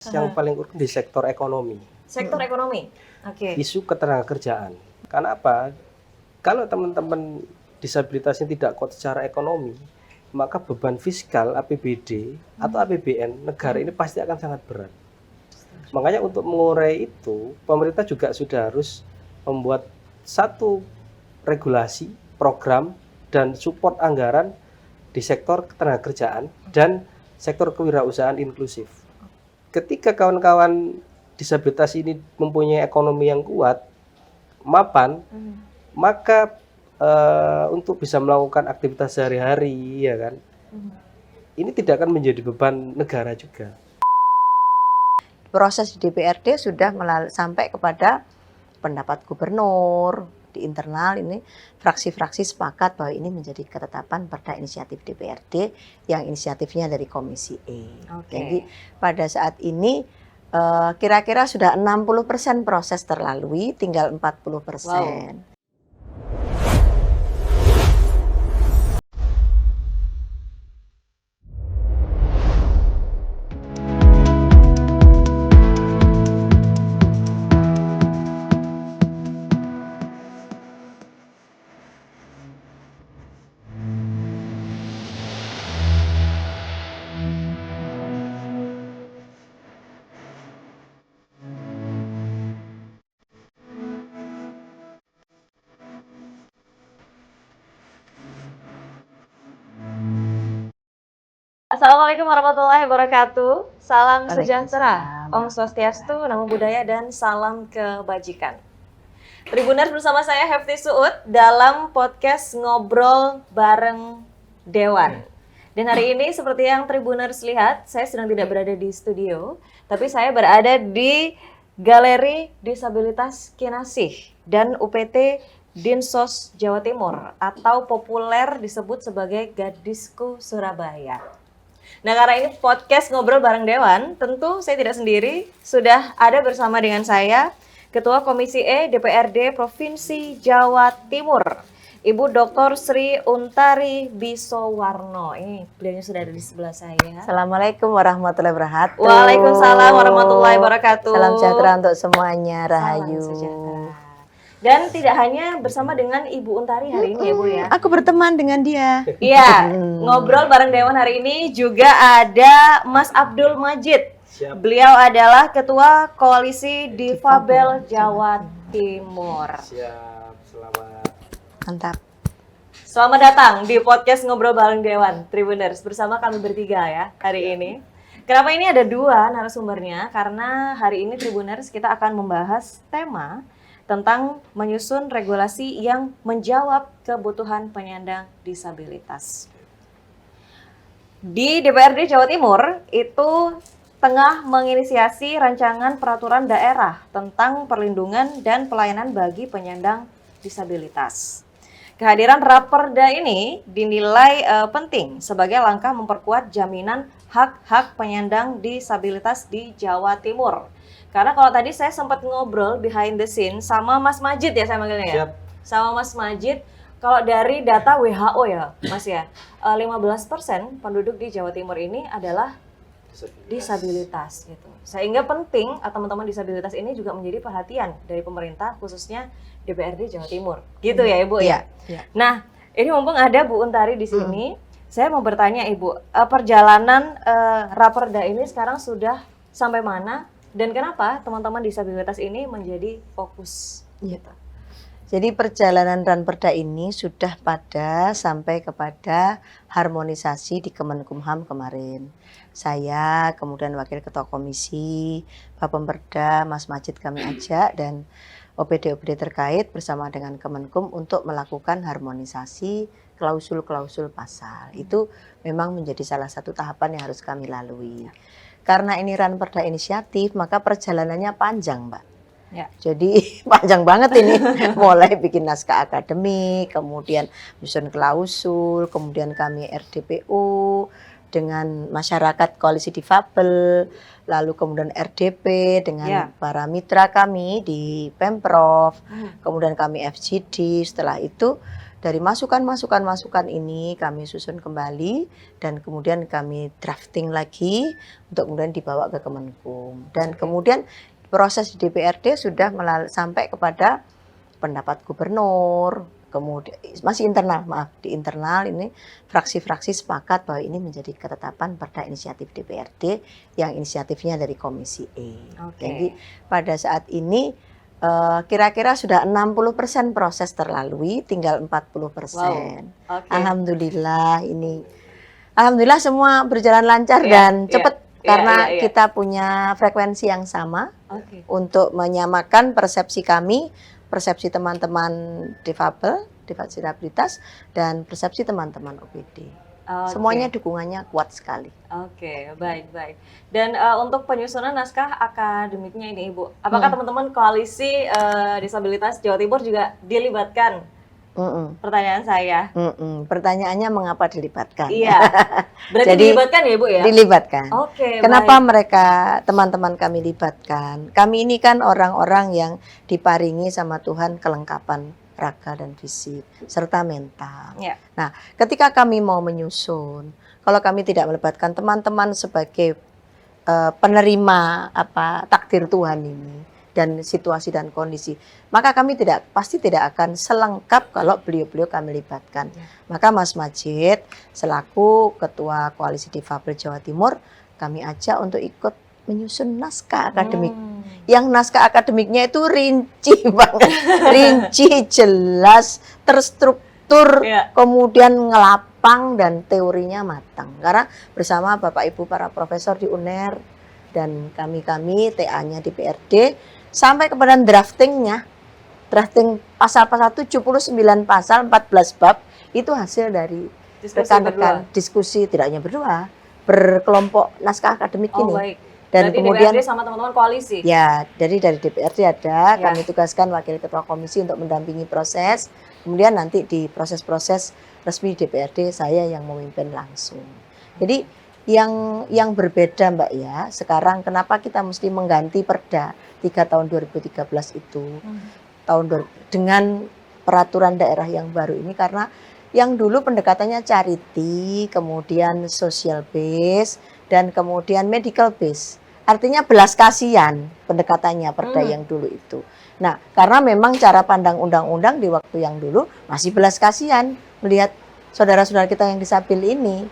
Yang paling urgent di sektor ekonomi. Sektor ekonomi. Oke. Isu ketenagakerjaan. Karena apa? Kalau teman-teman disabilitasnya tidak kuat secara ekonomi, maka beban fiskal APBD atau APBN negara ini pasti akan sangat berat. Makanya untuk mengurai itu, pemerintah juga sudah harus membuat satu regulasi, program, dan support anggaran di sektor ketenagakerjaan dan sektor kewirausahaan inklusif. Ketika kawan-kawan disabilitas ini mempunyai ekonomi yang kuat, mapan, maka untuk bisa melakukan aktivitas sehari-hari, ya kan, ini tidak akan menjadi beban negara juga. Proses di DPRD sudah sampai kepada pendapat gubernur. Di internal ini fraksi-fraksi sepakat bahwa ini menjadi ketetapan perda inisiatif DPRD yang inisiatifnya dari Komisi E. Jadi pada saat ini kira-kira sudah 60% proses terlalui, tinggal 40%. Wow. Assalamualaikum warahmatullahi wabarakatuh. Salam sejahtera, Om Swastiastu, Namo Buddhaya, dan salam kebajikan. Tribuners, bersama saya Hefty Suud dalam podcast Ngobrol Bareng Dewan. Dan hari ini seperti yang Tribuners lihat, saya sedang tidak berada di studio, tapi saya berada di Galeri Disabilitas Kinasih dan UPT Dinsos Jawa Timur, atau populer disebut sebagai Gadisku Surabaya. Nah, karena ini podcast Ngobrol Bareng Dewan, tentu saya tidak sendiri, sudah ada bersama dengan saya Ketua Komisi E DPRD Provinsi Jawa Timur, Ibu Dr. Sri Untari Bisowarno. Ini beliaunya sudah ada di sebelah saya. Assalamualaikum warahmatullahi wabarakatuh. Waalaikumsalam warahmatullahi wabarakatuh. Salam sejahtera untuk semuanya, Rahayu. Salam sejahtera. Dan tidak hanya bersama dengan Ibu Untari hari ini ya Bu ya. Aku berteman dengan dia. Iya, Ngobrol Bareng Dewan hari ini juga ada Mas Abdul Majid. Siap. Beliau adalah Ketua Koalisi Difabel Jawa Timur. Siap, selamat. Mantap. Selamat datang di podcast Ngobrol Bareng Dewan, Tribuners, bersama kami bertiga ya hari ini. Kenapa ini ada dua narasumbernya? Karena hari ini Tribuners kita akan membahas tema tentang menyusun regulasi yang menjawab kebutuhan penyandang disabilitas. Di DPRD Jawa Timur itu tengah menginisiasi rancangan peraturan daerah tentang perlindungan dan pelayanan bagi penyandang disabilitas. Kehadiran Raperda ini dinilai penting sebagai langkah memperkuat jaminan hak-hak penyandang disabilitas di Jawa Timur. Karena kalau tadi saya sempat ngobrol behind the scene sama Mas Majid ya saya manggilnya ya. Siap. Sama Mas Majid, kalau dari data WHO ya Mas ya, 15% penduduk di Jawa Timur ini adalah disabilitas gitu. Sehingga penting teman-teman disabilitas ini juga menjadi perhatian dari pemerintah, khususnya DPRD Jawa Timur. Gitu ya Ibu ya? Iya. Nah, ini mumpung ada Bu Untari di sini, saya mau bertanya Ibu, perjalanan Raperda ini sekarang sudah sampai mana? Dan kenapa teman-teman disabilitas ini menjadi fokus? Gitu. Jadi perjalanan Ranperda ini sudah sampai kepada harmonisasi di Kemenkumham kemarin. Saya, kemudian Wakil Ketua Komisi, Bapemperda, Mas Majid kami ajak, dan OPD-OPD terkait bersama dengan Kemenkum untuk melakukan harmonisasi klausul-klausul pasal. Itu memang menjadi salah satu tahapan yang harus kami lalui. Karena ini Ranperda inisiatif, maka perjalanannya panjang, Mbak. Ya. Jadi panjang banget ini, mulai bikin naskah akademik, kemudian menyusun klausul, kemudian kami RDPO dengan masyarakat koalisi difabel, lalu kemudian RDP dengan para mitra kami di Pemprov, kemudian kami FGD, setelah itu Dari masukan-masukan ini kami susun kembali dan kemudian kami drafting lagi untuk kemudian dibawa ke Kemenkum. Dan kemudian proses di DPRD sudah sampai kepada pendapat gubernur, kemudian masih internal, maaf, di internal ini fraksi-fraksi sepakat bahwa ini menjadi ketetapan perda inisiatif DPRD yang inisiatifnya dari Komisi E. Jadi pada saat ini kira-kira sudah 60% proses terlalui, tinggal 40%. Alhamdulillah alhamdulillah semua berjalan lancar dan cepat karena kita punya frekuensi yang sama untuk menyamakan persepsi kami, persepsi teman-teman difabel, disabilitas, dan persepsi teman-teman OPD. Semuanya dukungannya kuat sekali. Baik. Dan untuk penyusunan naskah akademiknya ini Ibu, apakah teman-teman koalisi disabilitas Jawa Timur juga dilibatkan? Pertanyaan saya. Pertanyaannya mengapa dilibatkan? Iya. Berarti jadi, dilibatkan ya Ibu ya? Dilibatkan. Kenapa mereka, teman-teman kami libatkan? Kami ini kan orang-orang yang diparingi sama Tuhan kelengkapan raga dan fisik serta mental. Nah, ketika kami mau menyusun, kalau kami tidak melibatkan teman-teman sebagai penerima takdir Tuhan ini dan situasi dan kondisi, maka kami pasti tidak akan selengkap kalau beliau-beliau kami libatkan. Maka Mas Majid selaku Ketua Koalisi Difabel Jawa Timur, kami ajak untuk ikut menyusun naskah akademik. Yang naskah akademiknya itu rinci banget, rinci, jelas, terstruktur, kemudian ngelapang dan teorinya matang. Karena bersama Bapak Ibu para profesor di UNER dan kami TA-nya di PRD sampai kepada drafting pasal-pasal 79 pasal 14 bab itu hasil dari rekan-rekan diskusi, tidak hanya berdua, berkelompok naskah akademik ini. Baik. Dan berarti kemudian DPRD sama teman-teman koalisi. Ya, dari DPRD ada, kami tugaskan wakil ketua komisi untuk mendampingi proses. Kemudian nanti di proses-proses resmi DPRD saya yang memimpin langsung. Jadi yang berbeda Mbak ya, sekarang kenapa kita mesti mengganti Perda 3 tahun 2013 itu dengan peraturan daerah yang baru ini, karena yang dulu pendekatannya charity, kemudian social base, dan kemudian medical base. Artinya belas kasihan pendekatannya Perda yang dulu itu. Nah, karena memang cara pandang undang-undang di waktu yang dulu masih belas kasihan melihat saudara-saudara kita yang disabil ini.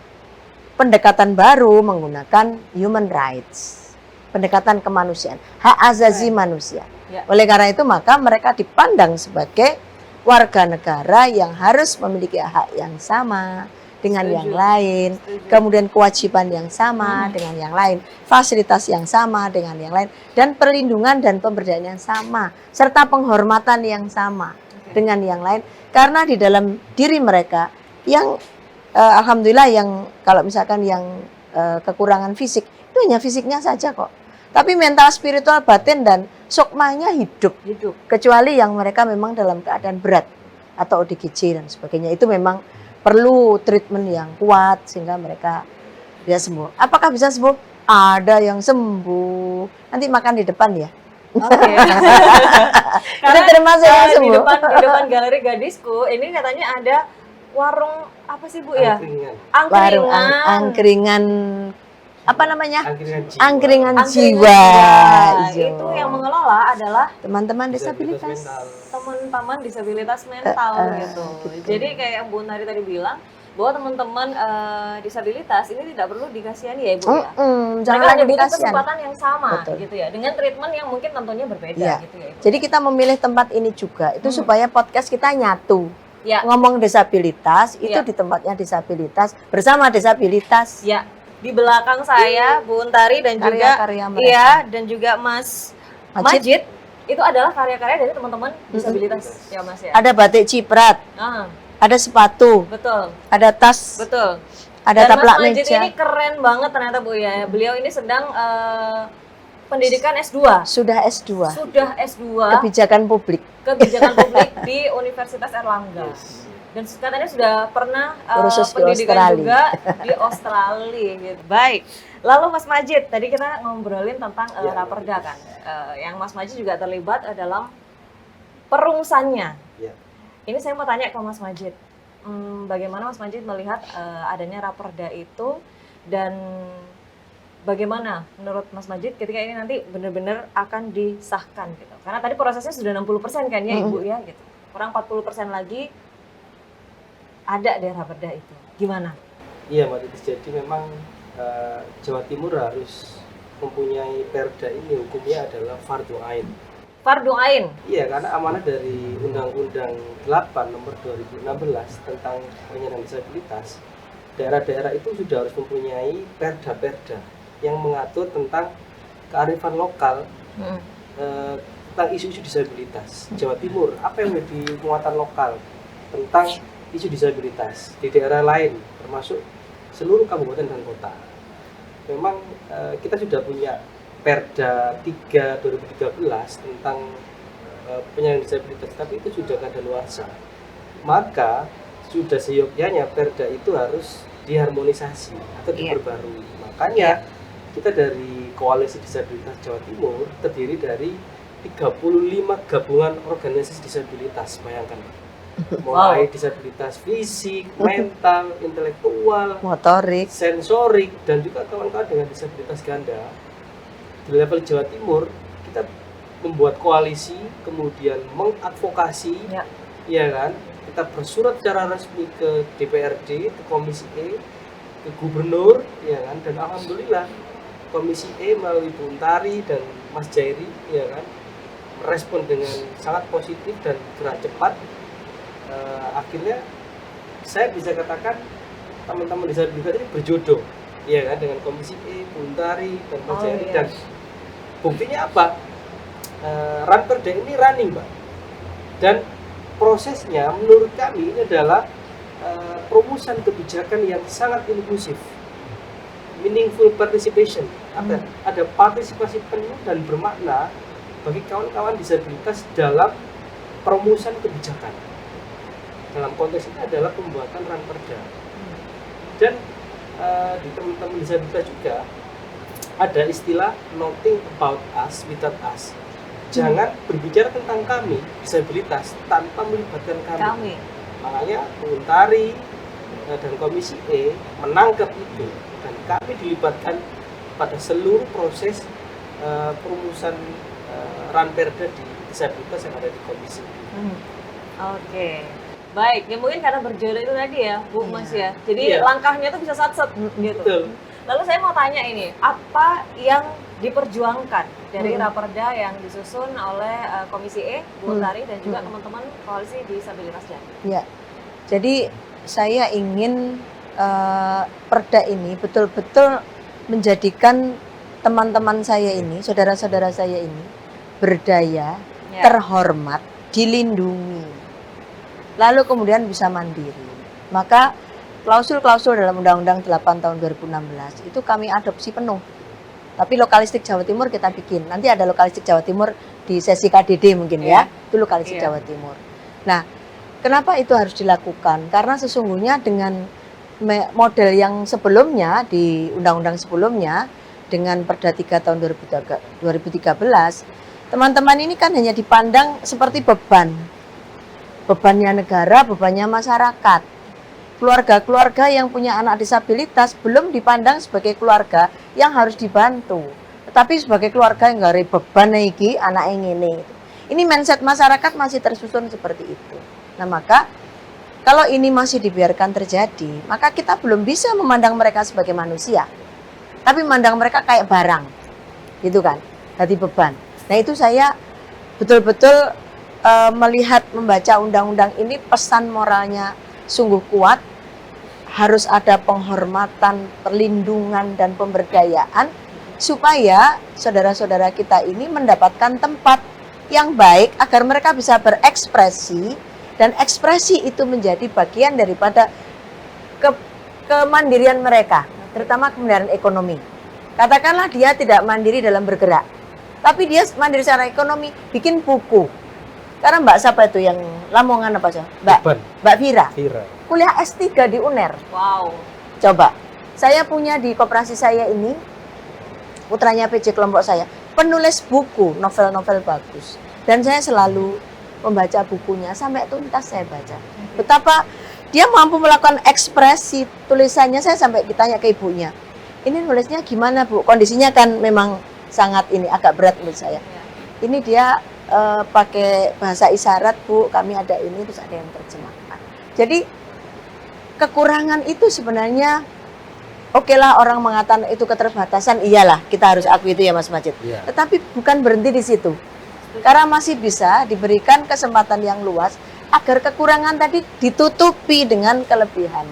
Pendekatan baru menggunakan human rights, pendekatan kemanusiaan, hak asasi manusia. Oleh karena itu maka mereka dipandang sebagai warga negara yang harus memiliki hak yang sama dengan yang lain, kemudian kewajiban yang sama dengan yang lain, fasilitas yang sama dengan yang lain, dan perlindungan dan pemberdayaan yang sama, serta penghormatan yang sama dengan yang lain. Karena di dalam diri mereka yang alhamdulillah yang kalau misalkan yang kekurangan fisik, itu hanya fisiknya saja kok. Tapi mental, spiritual, batin, dan sukmanya hidup. Kecuali yang mereka memang dalam keadaan berat atau ODGJ dan sebagainya, itu memang perlu treatment yang kuat sehingga mereka bisa sembuh. Apakah bisa sembuh? Ada yang sembuh. Nanti makan di depan ya. Karena termasuk yang sembuh. Di depan galeri gadisku ini katanya ada warung apa sih Bu ya? Warung angkringan apa namanya? Angkringan jiwa. Itu yang mengelola adalah teman-teman disabilitas. Teman-teman disabilitas mental gitu. Jadi kayak yang Bu Nari tadi bilang bahwa teman-teman disabilitas ini tidak perlu dikasihani ya Ibu ya. Mereka hanya butuh kesempatan yang sama gitu ya, dengan treatment yang mungkin tentunya berbeda gitu ya Ibu. Jadi kita memilih tempat ini juga itu supaya podcast kita nyatu. Ngomong disabilitas itu di tempatnya disabilitas bersama disabilitas. Di belakang saya Bu Untari dan juga dan juga Mas Majid itu adalah karya-karya dari teman-teman disabilitas ya Mas ya. Ada batik ciprat. Ada sepatu. Betul. Ada tas. Betul. Ada taplak meja. Mas Majid ini keren banget ternyata Bu ya. Beliau ini sedang pendidikan S2. Sudah S2. Kebijakan publik di Universitas Erlangga. Dan katanya sudah pernah pendidikan juga di Australia gitu. Baik. Lalu Mas Majid, tadi kita ngobrolin tentang Raperda kan. Yang Mas Majid juga terlibat dalam perumusannya. Ini saya mau tanya ke Mas Majid. Bagaimana Mas Majid melihat adanya Raperda itu dan bagaimana menurut Mas Majid ketika ini nanti benar-benar akan disahkan gitu? Karena tadi prosesnya sudah 60% kan ya Ibu ya gitu. Kurang 40% lagi ada deh Raperda itu. Gimana? Iya Mbak Titis, jadi memang Jawa Timur harus mempunyai perda ini, hukumnya adalah fardhu ain. Fardhu ain. Iya, karena amanah dari Undang-Undang 8 nomor 2016 tentang penyandang disabilitas, daerah-daerah itu sudah harus mempunyai perda-perda yang mengatur tentang kearifan lokal tentang isu-isu disabilitas. Jawa Timur, apa yang menjadi muatan lokal tentang isu disabilitas di daerah lain, termasuk seluruh kabupaten dan kota. Memang kita sudah punya Perda 3 2013 tentang penyandang disabilitas, tapi itu sudah kadaluarsa. Maka sudah seyogyanya Perda itu harus diharmonisasi atau diperbarui. Makanya kita dari Koalisi Disabilitas Jawa Timur terdiri dari 35 gabungan organisasi disabilitas, bayangkan. Mulai disabilitas fisik, mental, intelektual, motorik, sensorik, dan juga kawan-kawan dengan disabilitas ganda. Di level Jawa Timur, kita membuat koalisi, kemudian mengadvokasi, ya kan? Kita bersurat secara resmi ke DPRD, ke Komisi E, ke Gubernur, ya kan? Dan alhamdulillah Komisi E melalui Bu Untari dan Mas Jairi, ya kan, merespon dengan sangat positif dan gerak cepat. Akhirnya saya bisa katakan teman-teman disabilitas ini berjodoh, ya kan, dengan Komisi E, Bu Untari dan Mas Jairi. Dan buktinya apa? Raperda ini running, Mbak. Dan prosesnya menurut kami ini adalah perumusan kebijakan yang sangat inklusif, meaningful participation. Ada partisipasi penuh dan bermakna bagi kawan-kawan disabilitas dalam perumusan kebijakan. Dalam konteks ini adalah pembuatan Raperda. Dan di teman-teman disabilitas juga ada istilah nothing about us without us. Jangan berbicara tentang kami disabilitas tanpa melibatkan kami. Makanya Bu Untari dan Komisi E menangkap itu, dan kami dilibatkan pada seluruh proses perumusan Raperda di disabilitas yang ada di Komisi E. Oke. Baik, ya mungkin karena berjodoh itu tadi ya, Bu Mas ya. Jadi langkahnya tuh bisa sat-set gitu. Betul. Lalu saya mau tanya ini, apa yang diperjuangkan dari Raperda yang disusun oleh Komisi E, Bu Untari dan juga teman-teman Koalisi Disabilitas Jatim? Ya, jadi saya ingin perda ini betul-betul menjadikan teman-teman saya ini, saudara-saudara saya ini berdaya, terhormat, dilindungi, lalu kemudian bisa mandiri. Maka klausul-klausul dalam Undang-Undang 8 tahun 2016 itu kami adopsi penuh. Tapi lokalistik Jawa Timur kita bikin. Nanti ada lokalistik Jawa Timur di sesi KDD mungkin ya. Itu lokalistik Jawa Timur. Nah, kenapa itu harus dilakukan? Karena sesungguhnya dengan model yang sebelumnya di undang-undang sebelumnya dengan Perda 3 tahun 2013, teman-teman ini kan hanya dipandang seperti beban. Bebannya negara, bebannya masyarakat. Keluarga-keluarga yang punya anak disabilitas belum dipandang sebagai keluarga yang harus dibantu, tetapi sebagai keluarga yang gak beban iki anak yang ini. Ini mindset masyarakat masih tersusun seperti itu. Nah, maka kalau ini masih dibiarkan terjadi, maka kita belum bisa memandang mereka sebagai manusia, tapi memandang mereka kayak barang, gitu kan? Jadi beban. Nah, itu saya betul-betul melihat membaca undang-undang ini, pesan moralnya sungguh kuat. Harus ada penghormatan, perlindungan, dan pemberdayaan supaya saudara-saudara kita ini mendapatkan tempat yang baik agar mereka bisa berekspresi, dan ekspresi itu menjadi bagian daripada kemandirian mereka, terutama kemandirian ekonomi. Katakanlah dia tidak mandiri dalam bergerak, tapi dia mandiri secara ekonomi, bikin buku. Karena Mbak siapa itu yang Lamongan apa sih? Mbak Vira. Kuliah S3 di UNER. Wow. Coba, saya punya di koperasi saya ini, putranya PJ kelompok saya, penulis buku, novel-novel bagus. Dan saya selalu membaca bukunya sampai tuntas saya baca. Betapa dia mampu melakukan ekspresi tulisannya, saya sampai ditanya ke ibunya, ini nulisnya gimana Bu? Kondisinya kan memang sangat ini agak berat menurut saya. Ini dia pakai bahasa isyarat Bu, kami ada ini terus ada yang terjemahkan. Jadi kekurangan itu sebenarnya oke lah orang mengatakan itu keterbatasan, iyalah kita harus akui itu ya Mas Majid. Iya. Tetapi bukan berhenti di situ. Karena masih bisa diberikan kesempatan yang luas agar kekurangan tadi ditutupi dengan kelebihan.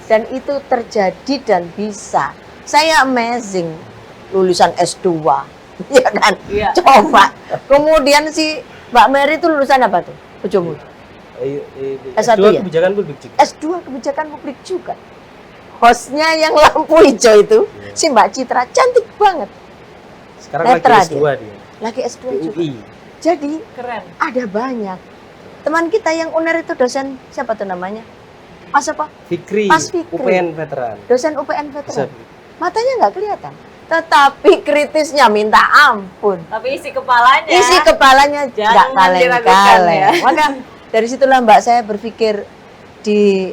Dan itu terjadi dan bisa. Saya amazing lulusan S2. Ya kan? Iya. Coba. Kemudian si Mbak Mary itu lulusan apa tuh? Bojomu. S1 ya? Kebijakan publik juga. S2 kebijakan publik juga. Hostnya yang lampu hijau itu, si Mbak Citra, cantik banget. Sekarang Netra lagi S2 dia. Lagi S2 juga. UI. Jadi Keren. ada banyak. Teman kita yang UNER itu dosen, siapa tuh namanya? Mas apa? Fikri, Mas Fikri. UPN veteran. Dosen UPN veteran. Bisa. Matanya nggak kelihatan. Tetapi kritisnya minta ampun. Tapi isi kepalanya. Isi kepalanya nggak Jangan diragukan kaleng-kaleng. ya. Maka dari situlah Mbak saya berpikir di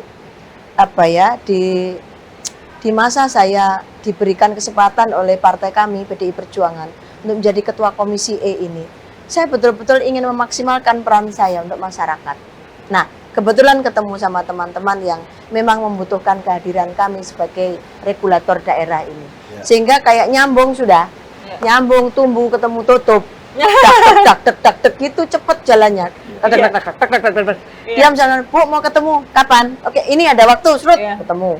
di masa saya diberikan kesempatan oleh partai kami PDI Perjuangan untuk menjadi ketua komisi E ini, saya betul-betul ingin memaksimalkan peran saya untuk masyarakat. Nah, kebetulan ketemu sama teman-teman yang memang membutuhkan kehadiran kami sebagai regulator daerah ini. Ya. Sehingga kayak nyambung sudah. Ya. Nyambung, tumbuh, ketemu, tutup. Tak gitu cepet jalannya. Diam jalan, Bu mau ketemu kapan? Oke, ini ada waktu, Srut, Iya. ketemu.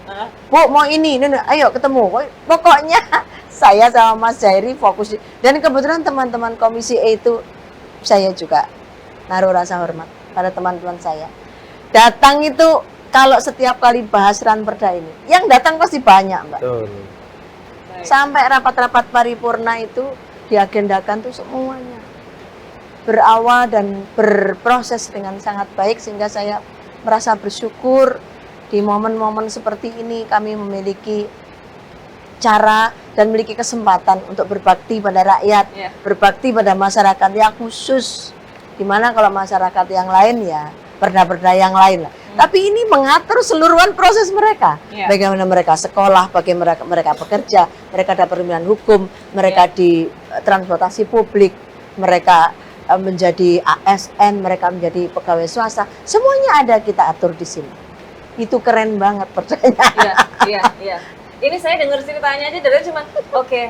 Bu mau ini, ayo ketemu. Pokoknya saya sama Mas Jairi fokus dan kebetulan teman-teman komisi E itu saya juga naruh rasa hormat pada teman-teman saya. Datang itu kalau setiap kali bahas Ranperda ini, yang datang pasti banyak, Mbak. Betul. Sampai rapat-rapat paripurna itu diagendakan tuh semuanya. Berawal dan berproses dengan sangat baik sehingga saya merasa bersyukur di momen-momen seperti ini kami memiliki cara dan memiliki kesempatan untuk berbakti pada rakyat, Ya. berbakti pada masyarakat yang khusus. Dimana kalau masyarakat yang lain ya perda-perda yang lain lah. Tapi ini mengatur seluruhan proses mereka. Ya. Bagaimana mereka sekolah, bagaimana mereka bekerja, mereka dapat pemilihan hukum, mereka di transportasi publik, mereka menjadi ASN, mereka menjadi pegawai swasta. Semuanya ada kita atur di sini. Itu keren banget percaya. Iya. Ini saya dengar ceritanya aja dari cuma oke,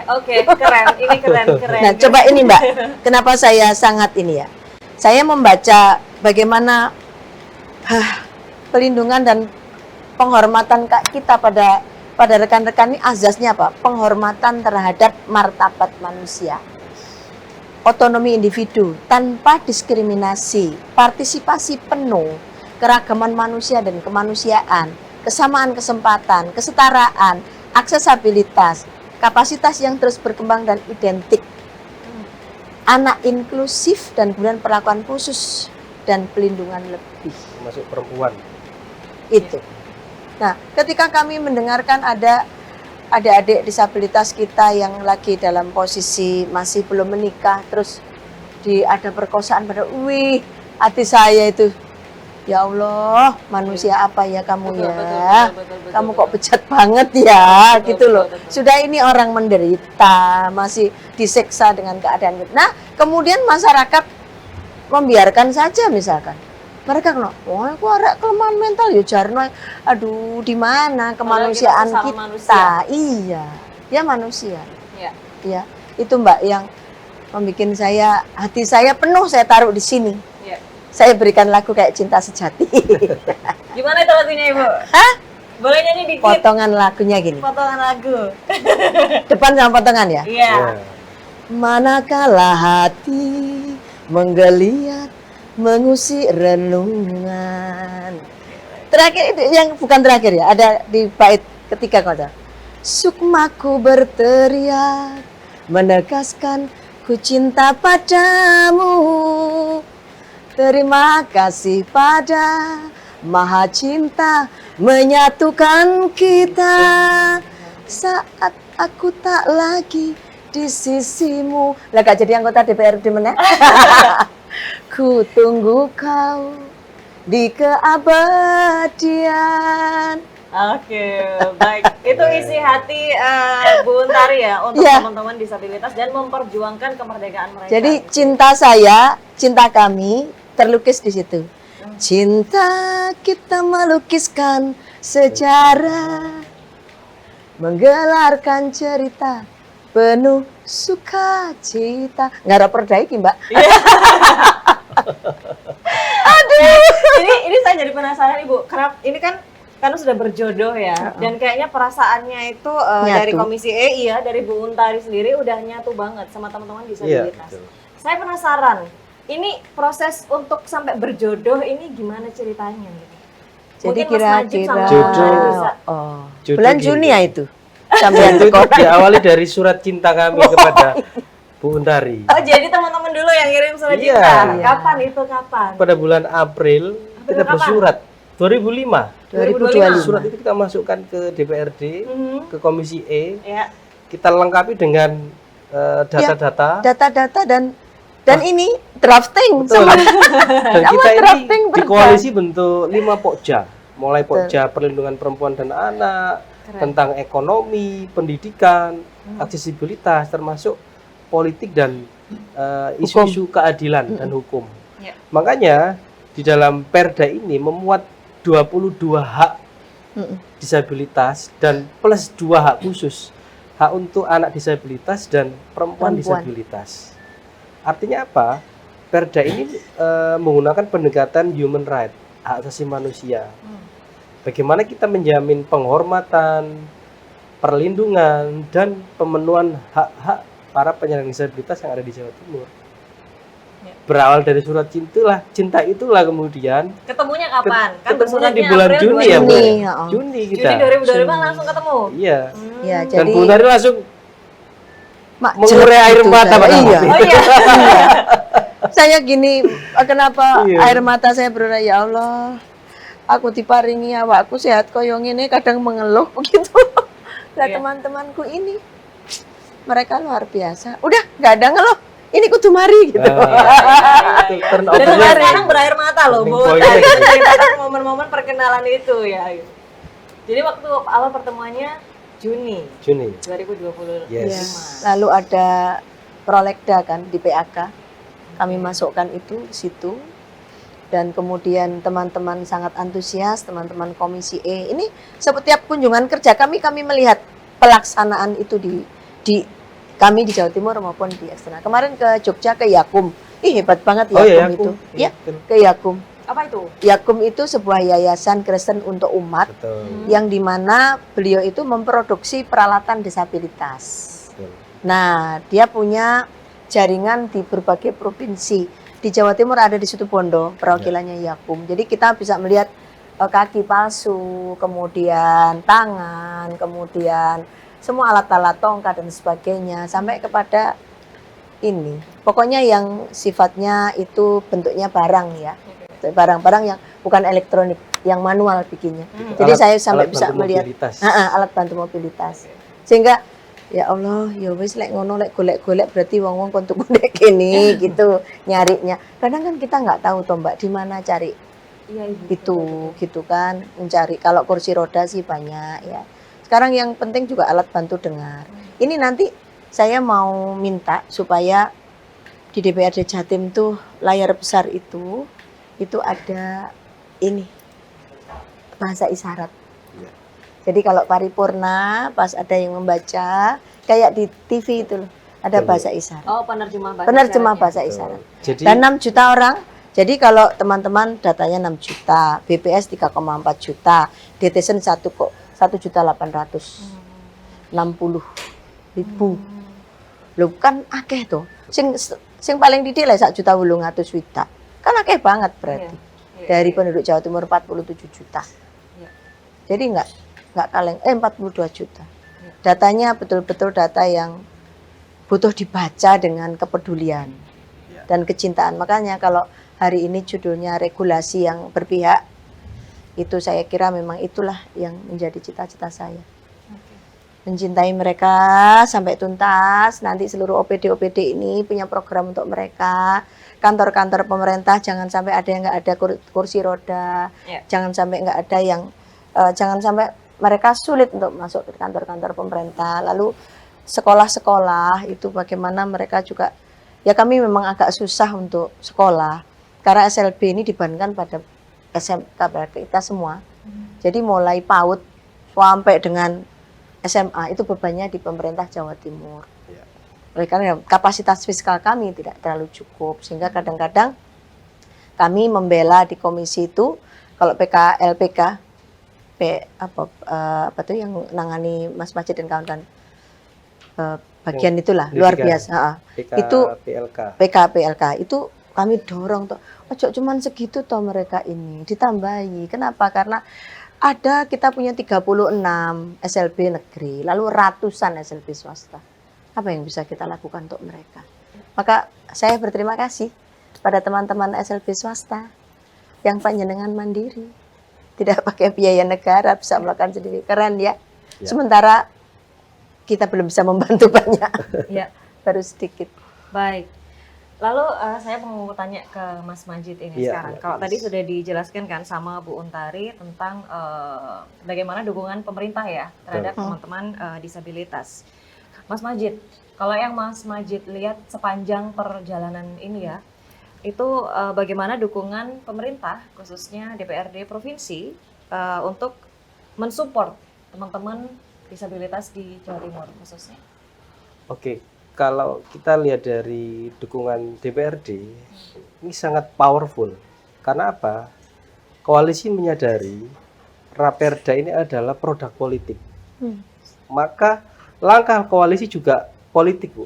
keren. Ini keren. Nah, coba ini Mbak, kenapa saya sangat ini ya? Saya membaca bagaimana pelindungan dan penghormatan kita pada rekan-rekan ini azasnya apa? Penghormatan terhadap martabat manusia. Otonomi individu tanpa diskriminasi, partisipasi penuh, keragaman manusia dan kemanusiaan, kesamaan kesempatan, kesetaraan, aksesabilitas, kapasitas yang terus berkembang dan identik, anak inklusif dan kemudian perlakuan khusus dan pelindungan lebih. Termasuk perempuan. Itu. Nah, ketika kami mendengarkan ada adik-adik disabilitas kita yang lagi dalam posisi masih belum menikah, terus ada perkosaan pada, hati saya itu, ya Allah, manusia apa ya kamu Betul, ya, betul, kamu betul. kok bejat banget ya, Betul, gitu loh. betul. Sudah ini orang menderita, masih disiksa dengan keadaan gitu. Nah, kemudian masyarakat membiarkan saja misalkan. Mereka kena, wah aku ada kelemahan mental ya Jarno. Aduh, di mana kemanusiaan Padahal kita kita? sesama manusia. Iya, dia manusia. Iya. Ya, itu Mbak yang membuat saya, hati saya penuh saya taruh di sini. Iya. Saya berikan lagu kayak Cinta Sejati. Gimana itu lagunya Ibu? Hah? Boleh nyanyi dikit? Potongan lagunya gini. Potongan lagu. Depan sama potongan ya. Iya. Manakala hati menggeliat mengusik renungan. Terakhir itu yang bukan terakhir ya, ada di bait ketiga kota. Sukmaku berteriak menegaskan ku cinta padamu. Terima kasih pada Maha Cinta menyatukan kita. Saat aku tak lagi di sisimu. Lah gak jadi anggota DPRD mana? Ku tunggu kau di keabadian. Oke, baik. Itu isi hati Bu Untari ya untuk Iya. teman-teman disabilitas dan memperjuangkan kemerdekaan mereka. Jadi cinta saya, cinta kami terlukis di situ. Cinta kita melukiskan sejarah, menggelarkan cerita penuh sukacita. Nggak ada perda iki, Mbak. ini saya jadi penasaran Ibu. Karena ini kan sudah berjodoh ya. Dan kayaknya perasaannya itu dari Nyatu. Komisi E iya, dari Bu Untari sendiri udah nyatu banget sama teman-teman Iya, disabilitas. betul. Saya penasaran. Ini proses untuk sampai berjodoh ini gimana ceritanya gitu? Jadi Mungkin Mas Najib sama Bu Jodoh. Untari bisa. Jodoh Bulan gini. Juni ya itu. Sampai Itu diawali dari surat cinta kami kepada Bu Untari. Oh, jadi teman-teman dulu yang ngirim surat Iya. cinta. Iya. Kapan itu kapan? Pada bulan April kita kapan? bersurat 2005. 2025. Surat itu kita masukkan ke DPRD, Mhm. ke Komisi E. Ya. Kita lengkapi dengan data-data. Data-data dan ini drafting. Betul. Dan kita ini drafting di perda. koalisi bentuk 5 pokja. Mulai Betul. pokja perlindungan perempuan dan anak, Keren. tentang ekonomi, pendidikan, aksesibilitas, termasuk politik dan isu-isu keadilan dan hukum. Ya. Makanya di dalam Perda ini memuat 22 hak disabilitas dan plus 2 hak khusus. Hak untuk anak disabilitas dan perempuan disabilitas. Artinya apa? Perda ini menggunakan pendekatan human right, hak asasi manusia. Bagaimana kita menjamin penghormatan, perlindungan, dan pemenuhan hak-hak para penyandang disabilitas yang ada di Jawa Timur. Ya. Berawal dari surat cinta itulah kemudian Ketemunya kapan? Kan ketemunya bersuratnya di bulan April Juni ya, Bu? 2000. Juni, ya. Juni Juni kita. 2025 langsung ketemu. Iya. Ya, Dan jadi Bu Untari langsung Mak, mengurai jelek air gitu mata saya. pada Iya. waktu itu. Oh iya. Saya gini, kenapa Iya. air mata saya berurai, ya Allah. Aku diparingi awakku sehat koyo ngene, kadang mengeluh begitu. Lah Iya. teman-temanku ini mereka luar biasa. Udah nggak ada ngeluh. Ini kudu mari gitu. Itu Dan turnovernya. sampai sekarang berair mata loh, Bu. Turning point-nya gitu. Ceritakan momen-momen perkenalan itu ya. Jadi waktu awal pertemuannya Juni Juni. 2025. Yes. Ya. Lalu ada prolegda kan di PAK. Kami masukkan itu di situ. Dan kemudian teman-teman sangat antusias, teman-teman Komisi E. Ini setiap kunjungan kerja kami melihat pelaksanaan itu di kami di Jawa Timur maupun di eksternal. Kemarin ke Jogja ke Yakum. Ih, hebat banget Yakum Oh iya, itu. aku. Ya, Betul. ke Yakum. Apa itu? Yakum itu sebuah yayasan Kristen untuk umat Betul. yang dimana beliau itu memproduksi peralatan disabilitas. Betul. Nah, dia punya jaringan di berbagai provinsi. Di Jawa Timur ada di Situbondo, perwakilannya Yakum. Jadi kita bisa melihat kaki palsu, kemudian tangan, kemudian semua alat-alat tongkat dan sebagainya, sampai kepada ini. Pokoknya yang sifatnya itu bentuknya barang ya. Barang-barang yang bukan elektronik, yang manual bikinnya. Jadi saya sampai Alat bisa bantu melihat mobilitas. alat bantu mobilitas. Sehingga ya Allah, ya wis lek ngono lek golek-golek berarti wong-wong kon tuku ndek kene gitu nyarinya. Kadang kan kita nggak tahu toh Mbak di mana cari Iya, Ibu. itu gitu kan, mencari. Kalau kursi roda sih banyak ya. Sekarang yang penting juga alat bantu dengar. Ini nanti saya mau minta supaya di DPRD Jatim tuh layar besar itu ada ini bahasa isyarat. Iya. Jadi kalau paripurna pas ada yang membaca kayak di TV itu loh, ada Betul. bahasa isyarat. Oh, penerjemah bahasa Penerjemah isyaratnya. bahasa Betul. isyarat. Jadi Dan 6 juta orang. Jadi kalau teman-teman datanya 6 juta, BPS 3,4 juta, DTSN 1,860.000. Loh kan akeh tuh. Sing paling didik lah 1.800.000. Kan akeh banget berarti. Iya, Dari iya. penduduk Jawa Timur 47 juta. Iya. Jadi enggak kaleng 42 juta. Datanya betul-betul data yang butuh dibaca dengan kepedulian dan kecintaan. Makanya kalau hari ini judulnya regulasi yang berpihak, itu saya kira memang itulah yang menjadi cita-cita saya. mencintai mereka sampai tuntas. Nanti seluruh OPD ini punya program untuk mereka. Kantor-kantor pemerintah jangan sampai ada yang nggak ada kursi roda, jangan sampai nggak ada yang, jangan sampai mereka sulit untuk masuk ke kantor-kantor pemerintah. Lalu sekolah-sekolah itu bagaimana mereka juga, ya kami memang agak susah untuk sekolah karena SLB ini dibebankan pada SMK kita semua. Jadi mulai PAUD sampai dengan SMA itu bebannya di pemerintah Jawa Timur. Oleh karena kapasitas fiskal kami tidak terlalu cukup, sehingga kadang-kadang kami membela di komisi itu kalau LPK apa tuh yang nangani Mas Majid dan kawan-kawan bagian itulah luar biasa. Itu PLK itu kami dorong tuh, ojo cuman segitu toh mereka ini ditambahi. Kenapa? Karena kita punya 36 SLB negeri, lalu ratusan SLB swasta. Apa yang bisa kita lakukan untuk mereka? Maka saya berterima kasih pada teman-teman SLB swasta yang panjenengan mandiri, tidak pakai biaya negara, bisa melakukan sendiri. Keren ya. Sementara kita belum bisa membantu banyak, baru sedikit. Baik. Lalu saya mau tanya ke Mas Majid ini sekarang. Kalau tadi sudah dijelaskan kan sama Bu Untari tentang bagaimana dukungan pemerintah ya terhadap teman-teman disabilitas. Mas Majid, kalau yang Mas Majid lihat sepanjang perjalanan ini ya, itu bagaimana dukungan pemerintah khususnya DPRD provinsi untuk mensupport teman-teman disabilitas di Jawa Timur khususnya? Oke. Kalau kita lihat dari dukungan DPRD, ini sangat powerful. Karena apa? Koalisi menyadari Raperda ini adalah produk politik. Maka langkah koalisi juga politik, Bu.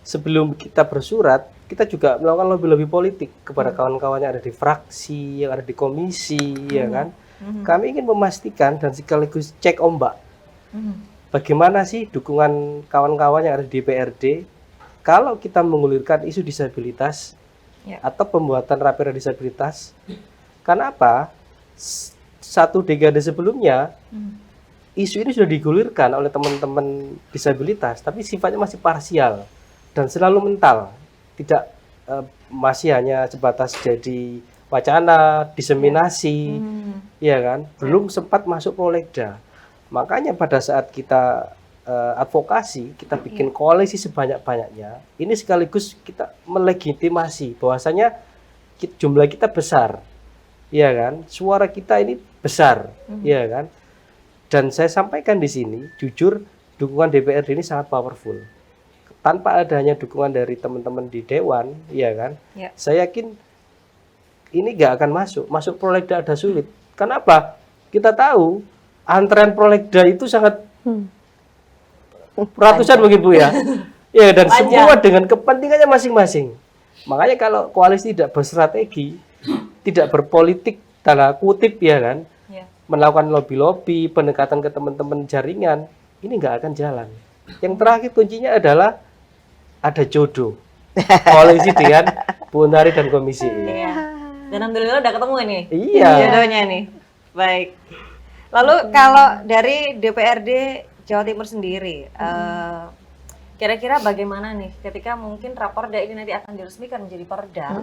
Sebelum kita bersurat, kita juga melakukan lobby-lobby politik kepada kawan-kawan yang ada di fraksi, yang ada di komisi, ya kan? Kami ingin memastikan dan sekaligus cek ombak. Bagaimana sih dukungan kawan-kawan yang ada di DPRD kalau kita mengulirkan isu disabilitas atau pembuatan Raperda disabilitas? Karena apa? Satu dekade sebelumnya isu ini sudah digulirkan oleh teman-teman disabilitas, tapi sifatnya masih parsial dan selalu mental, tidak masih hanya sebatas jadi wacana, diseminasi, ya kan? Belum sempat masuk prolegda. Makanya pada saat kita advokasi, kita bikin koalisi sebanyak-banyaknya, ini sekaligus kita melegitimasi bahwasanya jumlah kita besar, ya kan? Suara kita ini besar, ya kan? Dan saya sampaikan di sini, jujur dukungan DPRD ini sangat powerful. Tanpa adanya dukungan dari teman-teman di Dewan, ya kan? Saya yakin ini nggak akan masuk prolegda ada sulit. Kenapa? Kita tahu antrean prolegda itu sangat ratusan begitu Bu ya. Ya, dan semua dengan kepentingannya masing-masing. Makanya kalau koalisi tidak berstrategi, tidak berpolitik tanda kutip ya kan, melakukan lobby-lobby, pendekatan ke teman-teman jaringan, ini nggak akan jalan. Yang terakhir kuncinya adalah ada jodoh koalisi dengan Bu Untari dan komisi. Dan alhamdulillah udah ketemu ini. Jodohnya nih. Baik. Lalu kalau dari DPRD Jawa Timur sendiri, kira-kira bagaimana nih ketika mungkin Raperda ini nanti akan diresmikan menjadi perda,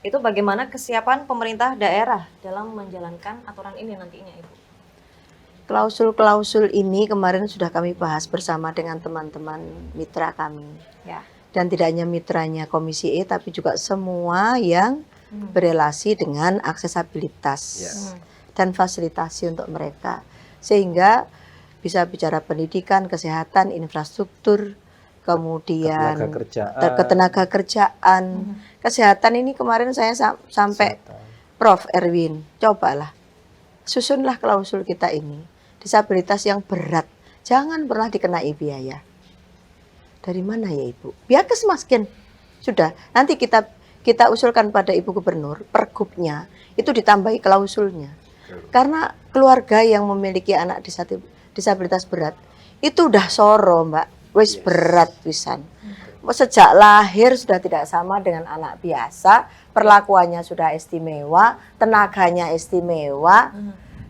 itu bagaimana kesiapan pemerintah daerah dalam menjalankan aturan ini nantinya, Ibu? Klausul-klausul ini kemarin sudah kami bahas bersama dengan teman-teman mitra kami. Dan tidak hanya mitranya Komisi E, tapi juga semua yang berelasi dengan aksesibilitas. Dan fasilitasi untuk mereka, sehingga bisa bicara pendidikan, kesehatan, infrastruktur, kemudian ketenaga kerjaan, kesehatan ini kemarin saya sampai Prof. Erwin, cobalah susunlah klausul kita ini, disabilitas yang berat jangan pernah dikenai biaya. Dari mana ya Ibu? Biarkes maskin sudah, nanti kita usulkan pada Ibu Gubernur, pergubnya itu ditambahi klausulnya. Karena keluarga yang memiliki anak disabilitas berat itu udah soro Mbak, wis berat pisan. Sejak lahir sudah tidak sama dengan anak biasa, perlakuannya sudah istimewa, tenaganya istimewa,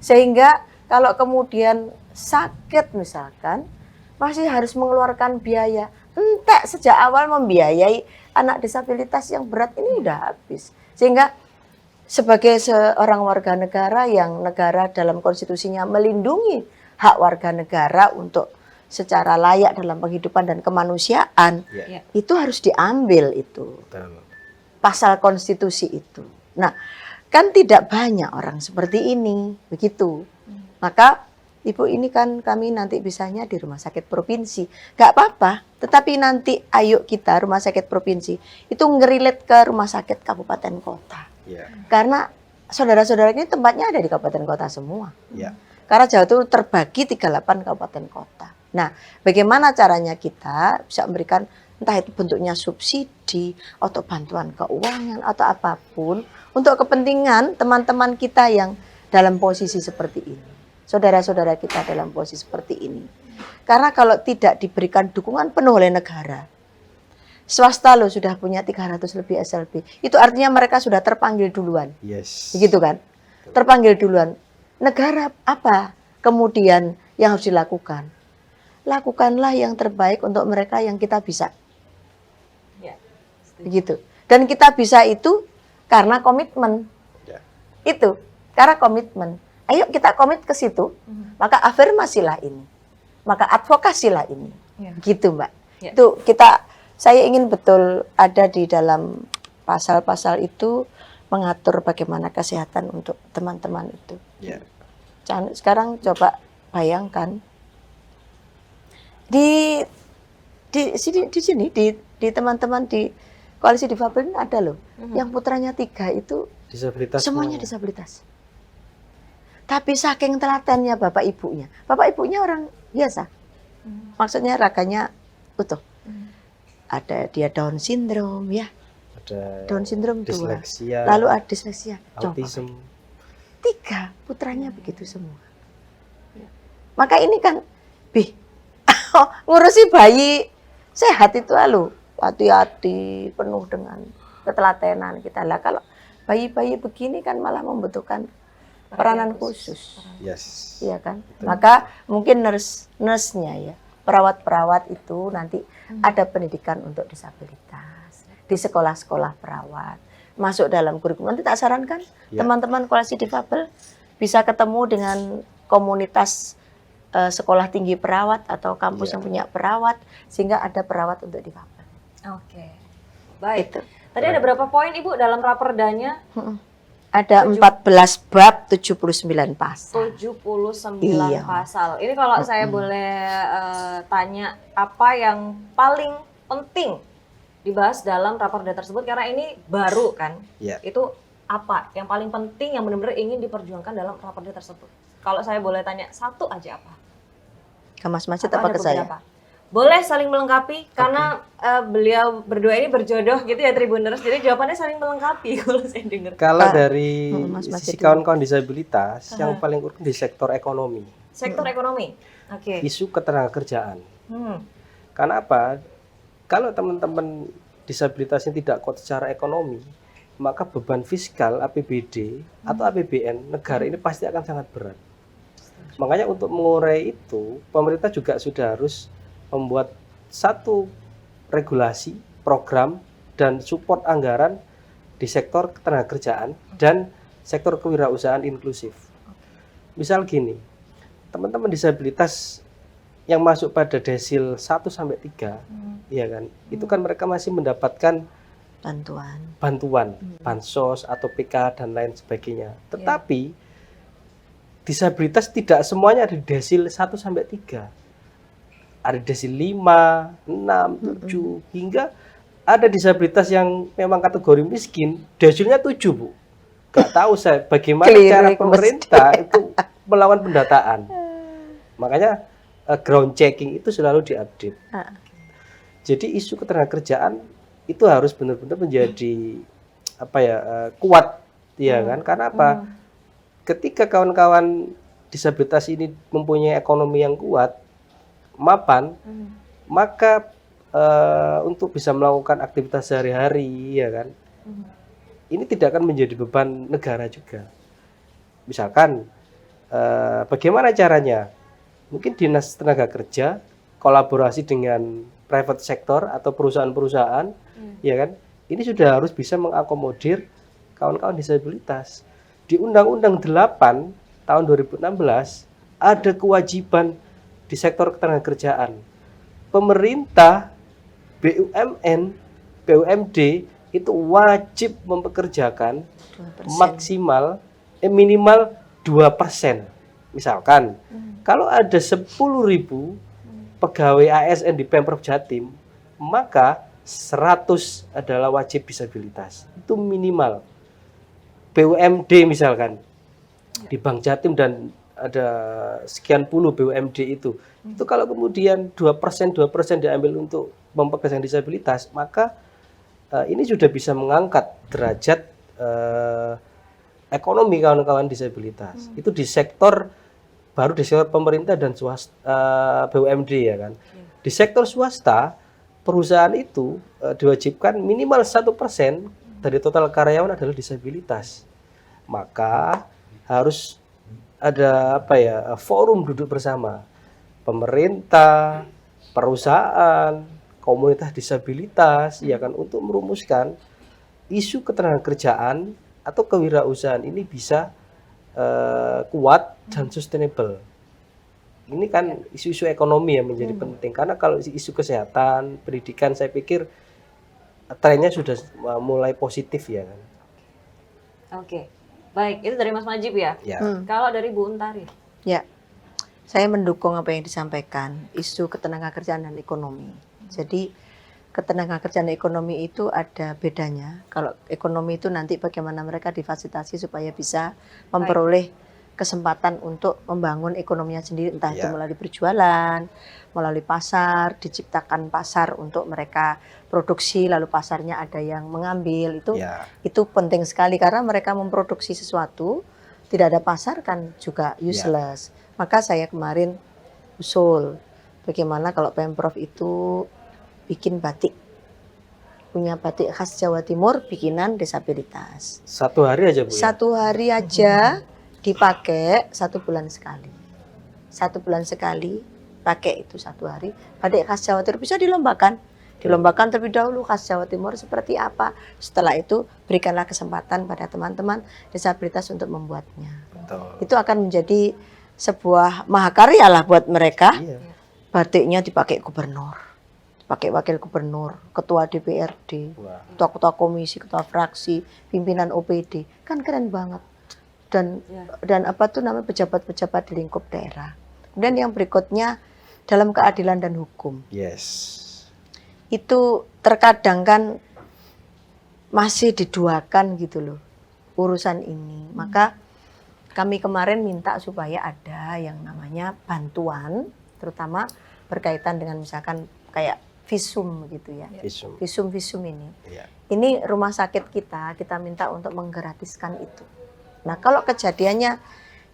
sehingga kalau kemudian sakit misalkan, masih harus mengeluarkan biaya. Entek sejak awal membiayai anak disabilitas yang berat ini udah habis. Sehingga sebagai seorang warga negara yang negara dalam konstitusinya melindungi hak warga negara untuk secara layak dalam penghidupan dan kemanusiaan, Ya. itu harus diambil itu. Betul. Pasal konstitusi itu. Nah, kan tidak banyak orang seperti ini, begitu. Maka Ibu ini kan kami nanti bisanya di rumah sakit provinsi. Gak apa-apa, tetapi nanti ayo kita rumah sakit provinsi itu ngerilet ke rumah sakit kabupaten kota. Ya. Karena saudara-saudara ini tempatnya ada di kabupaten kota semua. Ya. Karena Jawa Timur terbagi 38 kabupaten kota. Nah, bagaimana caranya kita bisa memberikan entah itu bentuknya subsidi atau bantuan keuangan atau apapun untuk kepentingan teman-teman kita yang dalam posisi seperti ini. Saudara-saudara kita dalam posisi seperti ini. Karena kalau tidak diberikan dukungan penuh oleh negara, swasta loh sudah punya 300 lebih SLB. Itu artinya mereka sudah terpanggil duluan. Yes. Begitu kan? Terpanggil duluan. Negara apa kemudian yang harus dilakukan? Lakukanlah yang terbaik untuk mereka yang kita bisa. Ya, Begitu. Dan kita bisa itu karena komitmen. Ya. Itu, karena komitmen. Ayo kita komit ke situ, maka afirmasilah ini. Maka advokasilah ini. Ya. Gitu, Mbak. Ya. Itu saya ingin betul ada di dalam pasal-pasal itu mengatur bagaimana kesehatan untuk teman-teman itu. Ya. Sekarang coba bayangkan di sini di teman-teman di koalisi difabel ini ada loh yang putranya 3 itu Disabilitas semuanya disabilitas. Tapi saking telatennya bapak ibunya orang biasa. Maksudnya raganya utuh. Ada dia Down syndrome ya. Ada Down syndrome 2. disleksia, Lalu ada disleksia. Coba. autism. 3 putranya begitu semua. Maka ini kan ngurusi bayi sehat itu lalu hati-hati penuh dengan ketelatenan kita lah. Kalau bayi-bayi begini kan malah membutuhkan peranan khusus. Yes. Iya kan? Maka mungkin nurse-nya ya, perawat-perawat itu nanti ada pendidikan untuk disabilitas di sekolah-sekolah perawat. Masuk dalam kurikulum. Nanti tak sarankan teman-teman koalisi difabel bisa ketemu dengan komunitas sekolah tinggi perawat atau kampus yang punya perawat sehingga ada perawat untuk difabel. Oke. Baik. Itu. Tadi ada berapa poin Ibu dalam rapordanya? Ada 14 bab 79 pasal. 79 Iya. pasal. Ini kalau saya boleh tanya apa yang paling penting dibahas dalam raporda tersebut karena ini baru kan? Ya. Itu apa yang paling penting yang benar-benar ingin diperjuangkan dalam raporda tersebut? Kalau saya boleh tanya satu aja apa? Ke Mas Majid Atau apa ada ke saya? beberapa? Boleh saling melengkapi karena beliau berdua ini berjodoh gitu ya Tribuners. Jadi jawabannya saling melengkapi kalau saya dengar. Kalau Kak, dari Mas Majid sisi dulu. kawan-kawan disabilitas, yang paling urgent di sektor ekonomi, Sektor ekonomi. Oke. isu ketenagakerjaan. Hmm. Karena apa? Kalau teman-teman disabilitasnya tidak kuat secara ekonomi, maka beban fiskal APBD atau APBN negara ini pasti akan sangat berat. Makanya untuk mengurai itu, pemerintah juga sudah harus membuat satu regulasi, program, dan support anggaran di sektor ketenagakerjaan dan sektor kewirausahaan inklusif. Misal gini, teman-teman disabilitas yang masuk pada desil 1 sampai 3, ya kan? Itu kan mereka masih mendapatkan bantuan, bansos atau PK dan lain sebagainya. Tetapi disabilitas tidak semuanya ada di desil 1 sampai 3. Ada desil 5, 6, 7 hingga ada disabilitas yang memang kategori miskin, desilnya 7, Bu. Gak tahu saya bagaimana cara pemerintah itu melakukan pendataan. Makanya ground checking itu selalu diupdate. Jadi isu ketenagakerjaan itu harus benar-benar menjadi kuat, ya kan? Karena apa? Ketika kawan-kawan disabilitas ini mempunyai ekonomi yang kuat, mapan, maka untuk bisa melakukan aktivitas sehari-hari, ya kan? Ini tidak akan menjadi beban negara juga. Misalkan, bagaimana caranya? Mungkin dinas tenaga kerja kolaborasi dengan private sector atau perusahaan-perusahaan, ya kan? Ini sudah harus bisa mengakomodir kawan-kawan disabilitas. Di Undang-Undang 8 tahun 2016 ada kewajiban di sektor ketenagakerjaan. Pemerintah, BUMN, BUMD itu wajib mempekerjakan 2%. maksimal minimal 2%. Misalkan kalau ada 10.000 pegawai ASN di Pemprov Jatim, maka 100 adalah wajib disabilitas. Itu minimal. BUMD misalkan di Bank Jatim dan ada sekian puluh BUMD itu kalau kemudian 2% diambil untuk mempekerjakan disabilitas, maka ini sudah bisa mengangkat derajat ekonomi kawan-kawan disabilitas. Itu di sektor baru di sektor pemerintah dan swasta, BUMD ya kan. Di sektor swasta, perusahaan itu diwajibkan minimal 1% dari total karyawan adalah disabilitas. Maka harus ada forum duduk bersama pemerintah, perusahaan, komunitas disabilitas ya kan, untuk merumuskan isu ketenagakerjaan atau kewirausahaan ini bisa kuat dan sustainable. Ini kan isu-isu ekonomi yang menjadi penting, karena kalau isu kesehatan, pendidikan, saya pikir trennya sudah mulai positif ya kan. Oke, baik, itu dari Mas Majib ya. Kalau dari Bu Untari? Ya, saya mendukung apa yang disampaikan, isu ketenagakerjaan dan ekonomi. Jadi ketenagakerjaan dan ekonomi itu ada bedanya. Kalau ekonomi itu nanti bagaimana mereka difasilitasi supaya bisa memperoleh kesempatan untuk membangun ekonominya sendiri, entah itu melalui berjualan, melalui pasar, diciptakan pasar untuk mereka produksi, lalu pasarnya ada yang mengambil, itu penting sekali karena mereka memproduksi sesuatu, tidak ada pasar kan juga useless. Maka saya kemarin usul bagaimana kalau Pemprov itu bikin batik, punya batik khas Jawa Timur bikinan disabilitas. Satu hari aja Bu? Satu hari aja dipakai 1 bulan sekali. 1 bulan sekali pakai itu 1 hari. Batik khas Jawa Timur bisa dilombakan. Dilombakan terlebih dahulu khas Jawa Timur seperti apa. Setelah itu berikanlah kesempatan pada teman-teman disabilitas untuk membuatnya. Betul. Itu akan menjadi sebuah mahakarya lah buat mereka. Batiknya dipakai gubernur, dipakai wakil gubernur, ketua DPRD, ketua komisi, ketua fraksi, pimpinan OPD. Kan keren banget. Dan apa tuh namanya pejabat-pejabat di lingkup daerah. Kemudian yang berikutnya dalam keadilan dan hukum. Itu terkadang kan masih diduakan gitu loh urusan ini. Maka kami kemarin minta supaya ada yang namanya bantuan, terutama berkaitan dengan misalkan kayak visum gitu ya. Visum ini. Ini rumah sakit kita minta untuk menggratiskan itu. Nah, kalau kejadiannya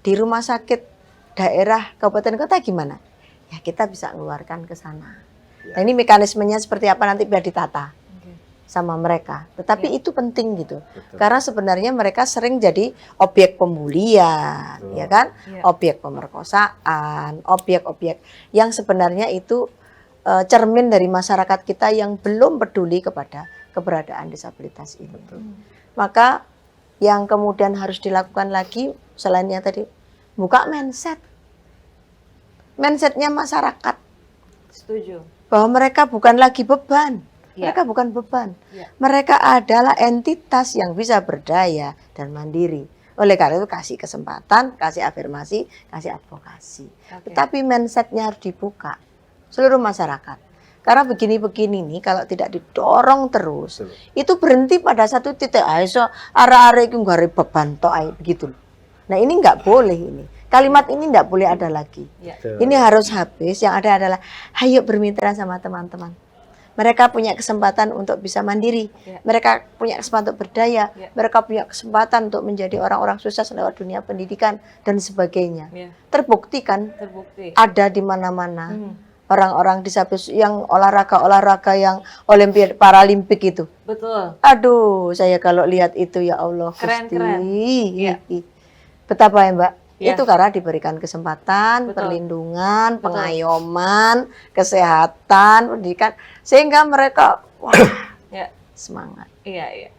di rumah sakit daerah kabupaten kota gimana? Ya kita bisa mengeluarkan ke sana. Nah, ini mekanismenya seperti apa nanti biar ditata sama mereka. Tetapi itu penting gitu. Karena sebenarnya mereka sering jadi objek pembulian, ya kan? Objek pemerkosaan, objek-objek yang sebenarnya itu cermin dari masyarakat kita yang belum peduli kepada keberadaan disabilitas ini. Maka yang kemudian harus dilakukan lagi selain yang tadi, buka mindsetnya masyarakat. Setuju. Bahwa mereka bukan lagi beban, mereka bukan beban, mereka adalah entitas yang bisa berdaya dan mandiri. Oleh karena itu kasih kesempatan, kasih afirmasi, kasih advokasi. Tetapi mindsetnya harus dibuka seluruh masyarakat. Karena begini-begini nih kalau tidak didorong terus, itu berhenti pada satu titik. Ayo arah-arah itu nggak beban tok begitu. Nah ini nggak boleh ini. Kalimat ini nggak boleh ada lagi. Ini harus habis. Yang ada adalah, ayo bermitra sama teman-teman. Mereka punya kesempatan untuk bisa mandiri. Mereka punya kesempatan untuk berdaya. Mereka punya kesempatan untuk menjadi orang-orang sukses lewat dunia pendidikan dan sebagainya. Terbukti kan? Ada di mana-mana. Orang-orang disabilitas yang olahraga yang Olimpiade Paralimpik itu. Betul. Aduh, saya kalau lihat itu ya Allah, keren. Betapa ya Mbak? Ya. Itu karena diberikan kesempatan, Betul. perlindungan, Betul. pengayoman, kesehatan, pendidikan, sehingga mereka wah Ya. semangat. Iya.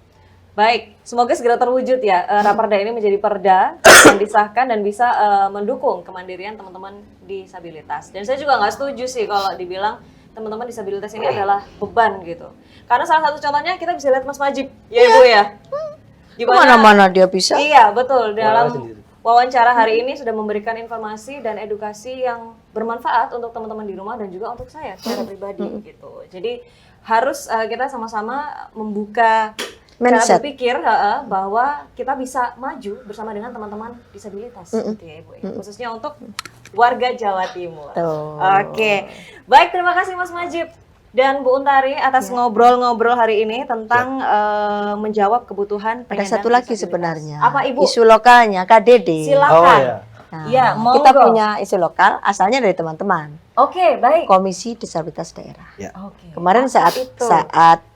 Baik, semoga segera terwujud ya. Raperda ini menjadi perda yang disahkan dan bisa mendukung kemandirian teman-teman disabilitas. Dan saya juga nggak setuju sih kalau dibilang teman-teman disabilitas ini adalah beban gitu. Karena salah satu contohnya kita bisa lihat Mas Majib, ya Ibu ya. Kemana-mana dia bisa. Iya, betul. Dalam sendiri. wawancara hari ini sudah memberikan informasi dan edukasi yang bermanfaat untuk teman-teman di rumah dan juga untuk saya secara pribadi gitu. Jadi harus kita sama-sama membuka cara Mindset. berpikir bahwa kita bisa maju bersama dengan teman-teman disabilitas gitu ya Ibu. Khususnya untuk warga Jawa Timur. Tuh. Oke. Baik, terima kasih Mas Majib dan Bu Untari atas ngobrol-ngobrol hari ini tentang menjawab kebutuhan Ada penyandang satu lagi disabilitas. sebenarnya. Apa Ibu? Isu lokalnya KDD. Silakan. Oh ya. Nah, Ya, monggo. kita punya isu lokal asalnya dari teman-teman Oke, baik. Komisi Disabilitas Daerah. Ya. Oke. Kemarin Apa saat itu?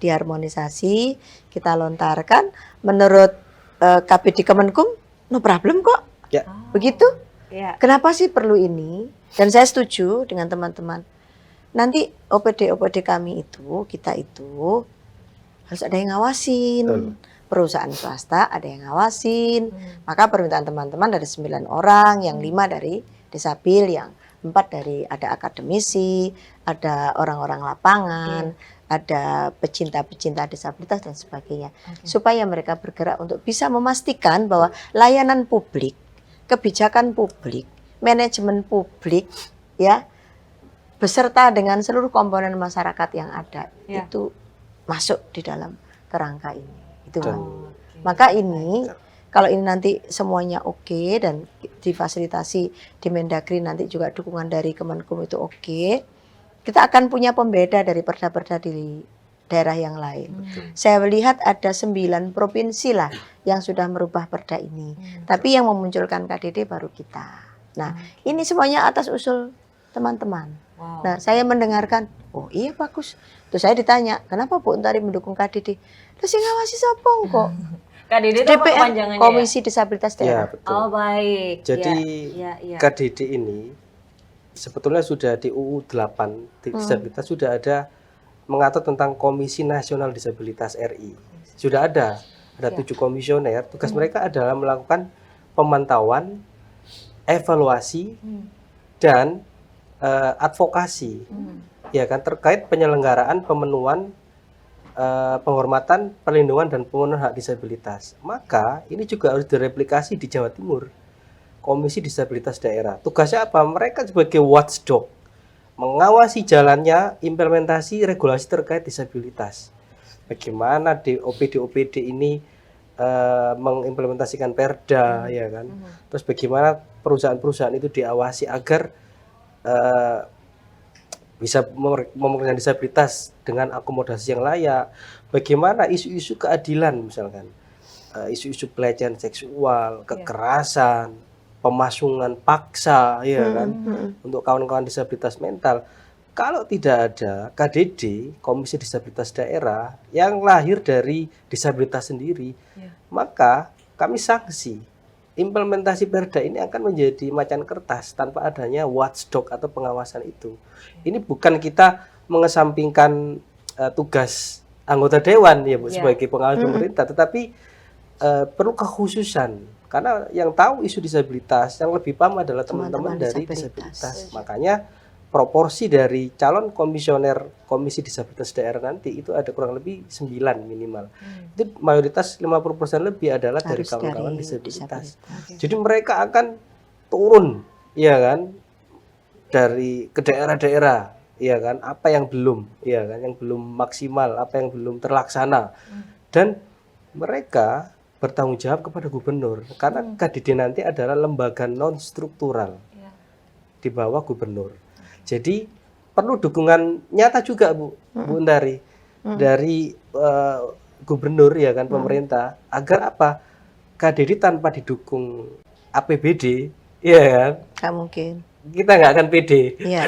diharmonisasi kita lontarkan menurut KPD Kemenkum no problem kok. Ya. Begitu? Ya. Kenapa sih perlu ini? Dan saya setuju dengan teman-teman. Nanti OPD kami itu, kita itu harus ada yang ngawasin. Betul. Perusahaan swasta ada yang ngawasin. Maka permintaan teman-teman dari 9 orang, yang 5 dari disabil, yang 4 dari ada akademisi, ada orang-orang lapangan, ada pecinta-pecinta disabilitas dan sebagainya. Supaya mereka bergerak untuk bisa memastikan bahwa layanan publik, kebijakan publik, manajemen publik ya beserta dengan seluruh komponen masyarakat yang ada Ya. itu masuk di dalam kerangka ini. Itu Dan- Mbak. Maka ini kalau ini nanti semuanya oke dan difasilitasi di Mendagri, nanti juga dukungan dari Kemenkum itu oke, kita akan punya pembeda dari perda-perda di daerah yang lain. Saya melihat ada 9 provinsi lah yang sudah merubah perda ini. Tapi yang memunculkan KDD baru kita. Nah, ini semuanya atas usul teman-teman. Wow. Nah, saya mendengarkan, oh iya bagus. Terus saya ditanya, kenapa Bu Untari mendukung KDD? Terus yang ngawasi sopong kok. KDD itu apa DPR, kepanjangannya Komisi Disabilitas Ya, Daerah. betul. Oh, baik. Jadi ya. KDD ini sebetulnya sudah di UU 8 disabilitas sudah ada mengatur tentang Komisi Nasional Disabilitas RI. Sudah ada 7 komisioner. Tugas mereka adalah melakukan pemantauan, evaluasi dan advokasi, ya kan, terkait penyelenggaraan pemenuhan penghormatan, perlindungan dan pemenuhan hak disabilitas. Maka ini juga harus direplikasi di Jawa Timur. Komisi Disabilitas Daerah. Tugasnya apa? Mereka sebagai watchdog, mengawasi jalannya implementasi regulasi terkait disabilitas. Bagaimana di OPD ini mengimplementasikan perda, ya kan? Terus bagaimana perusahaan-perusahaan itu diawasi agar bisa memperkenalkan disabilitas dengan akomodasi yang layak. Bagaimana isu-isu keadilan misalkan, isu-isu pelecehan seksual, kekerasan, pemasungan paksa, ya kan, untuk kawan-kawan disabilitas mental. Kalau tidak ada KDD, Komisi Disabilitas Daerah, yang lahir dari disabilitas sendiri, maka kami sanksi. Implementasi perda ini akan menjadi macan kertas tanpa adanya watchdog atau pengawasan itu. Ini bukan kita mengesampingkan tugas anggota dewan ya Bu, sebagai pengawas pemerintah, tetapi perlu kekhususan. Karena yang tahu isu disabilitas, yang lebih paham adalah teman-teman dari disabilitas. Makanya proporsi dari calon komisioner Komisi Disabilitas Daerah nanti itu ada kurang lebih 9 minimal. Itu mayoritas 50% lebih adalah dari kawan-kawan disabilitas. Jadi mereka akan turun, ya kan, dari ke daerah-daerah, ya kan, apa yang belum, ya kan, yang belum maksimal, apa yang belum terlaksana. Dan mereka bertanggung jawab kepada gubernur, karena KDD nanti adalah lembaga non struktural di bawah gubernur. Jadi perlu dukungan nyata juga Bu Untari dari gubernur, ya kan, pemerintah, agar apa, KDD tanpa didukung APBD, ya kan, Nggak mungkin. kita nggak akan pede. Iya.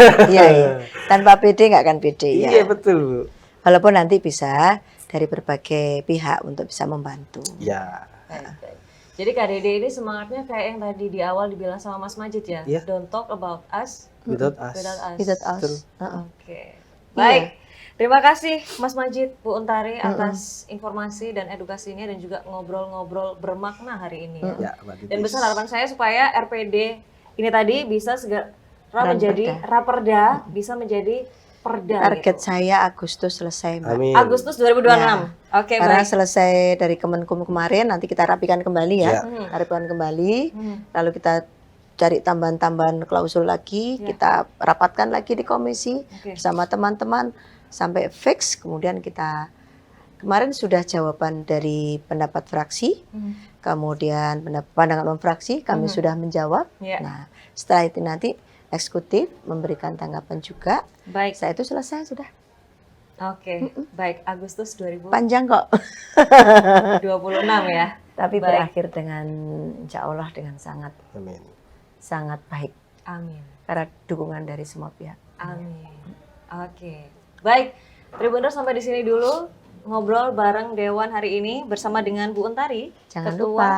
Tanpa PD nggak akan PD ya. Iya betul Bu. Walaupun nanti bisa dari berbagai pihak untuk bisa membantu. Ya. Baik. Jadi Kak Dede ini semangatnya kayak yang tadi di awal dibilang sama Mas Majid ya. Iya. Don't talk about us Without us. without us. Without us. Betul. Oke. Baik. Terima kasih Mas Majid, Bu Untari atas informasi dan edukasinya dan juga ngobrol-ngobrol bermakna hari ini ya. Ya, Mbak Titis. Dan besar harapan saya supaya RPD ini tadi bisa segera menjadi Raperda. bisa menjadi perda. Target gitu. saya Agustus selesai, Mbak. Amin. Agustus 2026. Oke, Karena baik. selesai dari Kemenkum kemarin, nanti kita rapikan kembali ya. Ya. Kita rapikan kembali, Hmm. lalu kita cari tambahan-tambahan klausul lagi, Ya. kita rapatkan lagi di komisi Oke. bersama teman-teman sampai fix. Kemudian kita kemarin sudah jawaban dari pendapat fraksi, Hmm. kemudian pandangan umum fraksi kami sudah menjawab. Ya. Nah, setelah itu nanti eksekutif memberikan tanggapan juga. Baik. Saya itu selesai sudah. Oke. Baik, Agustus 2026 Panjang kok. ya. Tapi Baik. berakhir dengan insya Allah dengan sangat Amin. baik Amin. karena dukungan dari semua pihak. Amin. Oke. Baik, Tribuners sampai di sini dulu ngobrol bareng Dewan hari ini bersama dengan Bu Untari. Jangan Ketua- lupa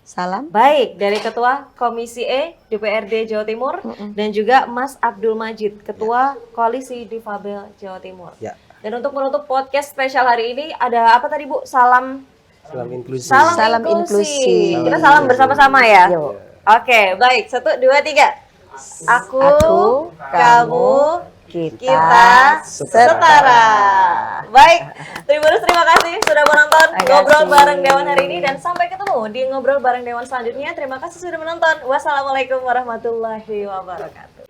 salam. Baik, dari Ketua Komisi E DPRD Jawa Timur dan juga Mas Abdul Majid, Ketua Koalisi Difabel Jawa Timur. Ya. Dan untuk menutup podcast spesial hari ini ada apa tadi Bu? Salam Salam inklusi. Salam inklusi. Kita salam bersama-sama ya. Yuk. Oke, baik. 1, 2, 3. Aku, kamu, kita setara. Baik, Tribuners terima kasih sudah menonton Terima Ngobrol kasih. Bareng Dewan hari ini dan sampai ketemu di Ngobrol Bareng Dewan selanjutnya. Terima kasih sudah menonton. Wassalamualaikum warahmatullahi wabarakatuh.